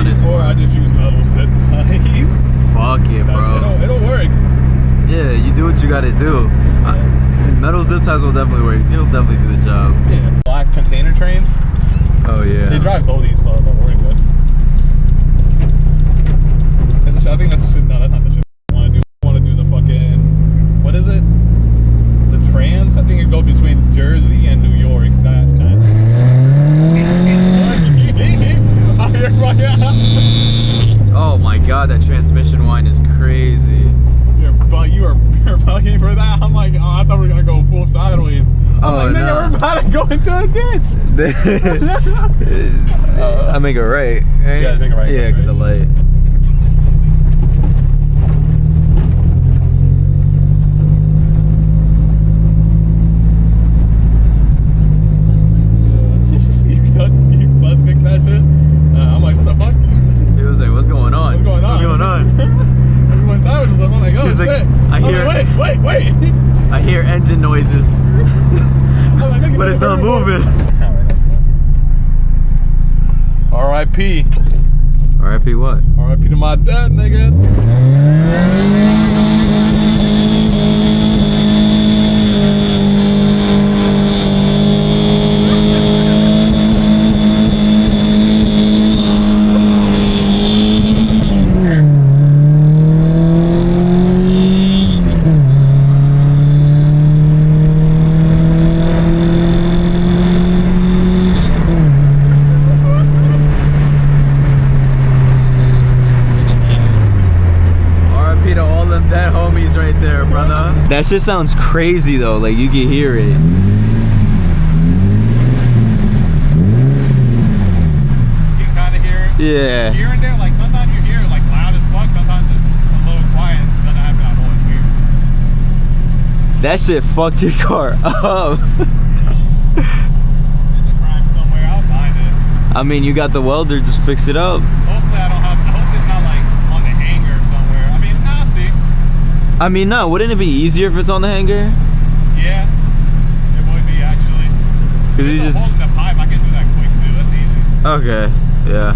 honest. Or I just use metal zip ties. Fuck it, bro. It'll work. Yeah, you do what you gotta do. Metal zip ties will definitely work. It'll definitely do the job. Yeah. Black container trains. Oh yeah. It drives all these, so don't worry about it. I think that's the shit. No, that's not the shit I want to do. I want to do the fucking, what is it? The trans? I think it goes between Jersey and New York. Oh my god, that transmission whine is crazy. You're bugging for that? I'm like, oh, I thought we were gonna go full sideways. I'm like, nigga, we're about to go into a ditch. I make it right. Yeah, I think right. Yeah, because the light. Let's kick that shit. I'm like, what the fuck? He was like, what's going on? What's going on? What's going on? We went sideways with him. I'm like, oh shit. Like, Wait. I hear engine noises. Like, but it's not moving. R.I.P. R.I.P. what? R.I.P. to my dad, nigga. That shit sounds crazy though, like you can hear it. You can kind of hear it. Yeah. Here and there, like sometimes you hear it like loud as fuck, sometimes it's a little quiet, it doesn't happen at all, it's weird. That shit fucked your car up. There's a crack somewhere, I'll find it. I mean, you got the welder, just fix it up. Hopefully I hope it's not like on the hanger somewhere. I mean, I'll see. I mean, no, wouldn't it be easier if it's on the hanger? Yeah, it would be actually. Because you just holding the pipe, I can do that quick too, that's easy. Okay, yeah.